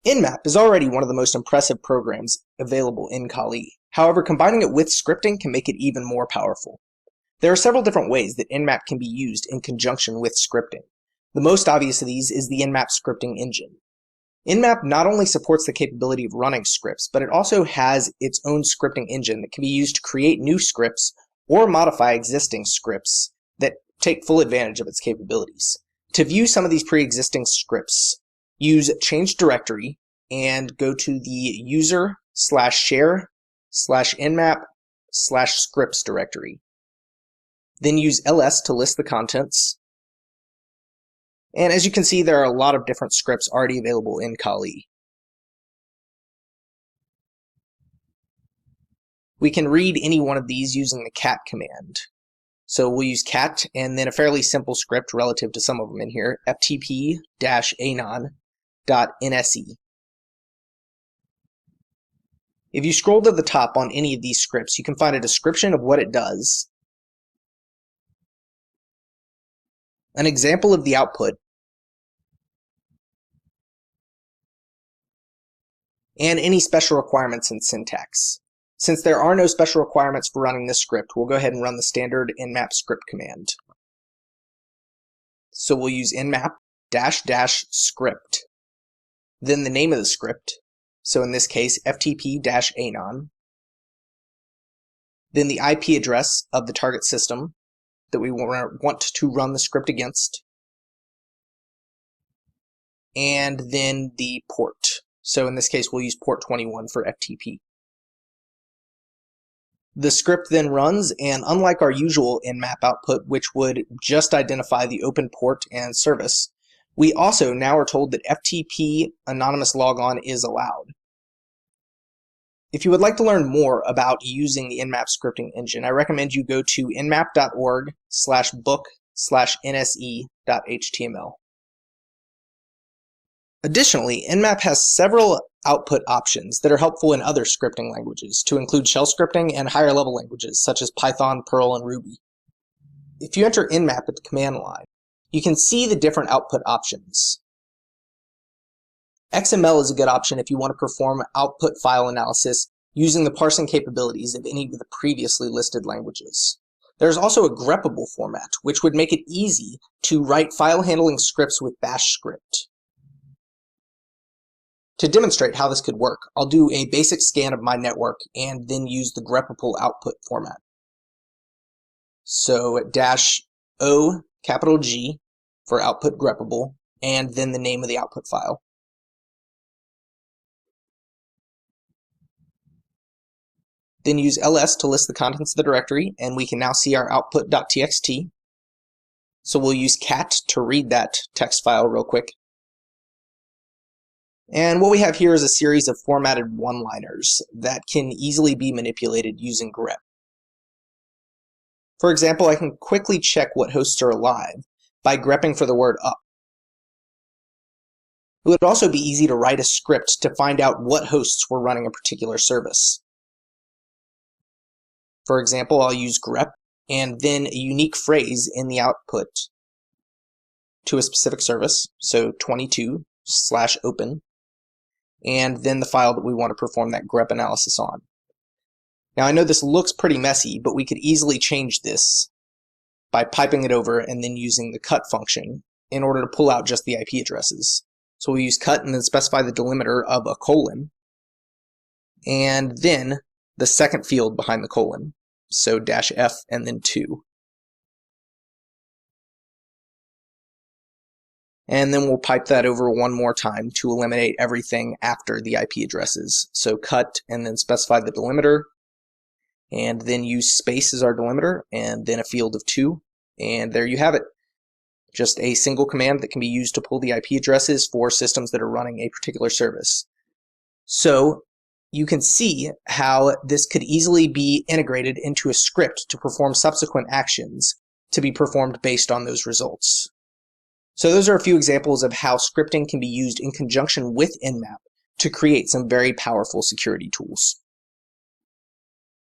Nmap is already one of the most impressive programs available in Kali. However, combining it with scripting can make it even more powerful. There are several different ways that Nmap can be used in conjunction with scripting. The most obvious of these is the Nmap scripting engine. Nmap not only supports the capability of running scripts, but it also has its own scripting engine that can be used to create new scripts or modify existing scripts that take full advantage of its capabilities. To view some of these pre-existing scripts, use change directory and go to the user/share/nmap/scripts directory. Then use ls to list the contents. And as you can see, there are a lot of different scripts already available in Kali. We can read any one of these using the cat command. So we'll use cat and then a fairly simple script relative to some of them in here, ftp-anon.nse. If you scroll to the top on any of these scripts, you can find a description of what it does, an example of the output, and any special requirements in syntax. Since there are no special requirements for running this script, we'll go ahead and run the standard nmap script command. So we'll use nmap --script, then the name of the script, so in this case ftp-anon, then the IP address of the target system that we want to run the script against, and then the port. So in this case, we'll use port 21 for FTP. The script then runs, and unlike our usual nmap output, which would just identify the open port and service, we also now are told that FTP anonymous logon is allowed. If you would like to learn more about using the Nmap scripting engine, I recommend you go to nmap.org/book/nse.html. Additionally, Nmap has several output options that are helpful in other scripting languages, to include shell scripting and higher level languages such as Python, Perl, and Ruby. If you enter Nmap at the command line, you can see the different output options. XML is a good option if you want to perform output file analysis using the parsing capabilities of any of the previously listed languages. There's also a greppable format, which would make it easy to write file handling scripts with bash script. To demonstrate how this could work, I'll do a basic scan of my network and then use the greppable output format. So -O capital G for output greppable, and then the name of the output file. Then use ls to list the contents of the directory, and we can now see our output.txt. So we'll use cat to read that text file real quick. And what we have here is a series of formatted one-liners that can easily be manipulated using grep. For example, I can quickly check what hosts are alive by grepping for the word up. It would also be easy to write a script to find out what hosts were running a particular service. For example, I'll use grep and then a unique phrase in the output to a specific service, so 22/open, and then the file that we want to perform that grep analysis on. Now I know this looks pretty messy, but we could easily change this by piping it over and then using the cut function in order to pull out just the IP addresses. So we'll use cut and then specify the delimiter of a colon, and then the second field behind the colon, so -F and then 2. And then we'll pipe that over one more time to eliminate everything after the IP addresses. So cut and then specify the delimiter, and then use space as our delimiter, and then a field of 2, and there you have it. Just a single command that can be used to pull the IP addresses for systems that are running a particular service. So you can see how this could easily be integrated into a script to perform subsequent actions to be performed based on those results. So those are a few examples of how scripting can be used in conjunction with Nmap to create some very powerful security tools.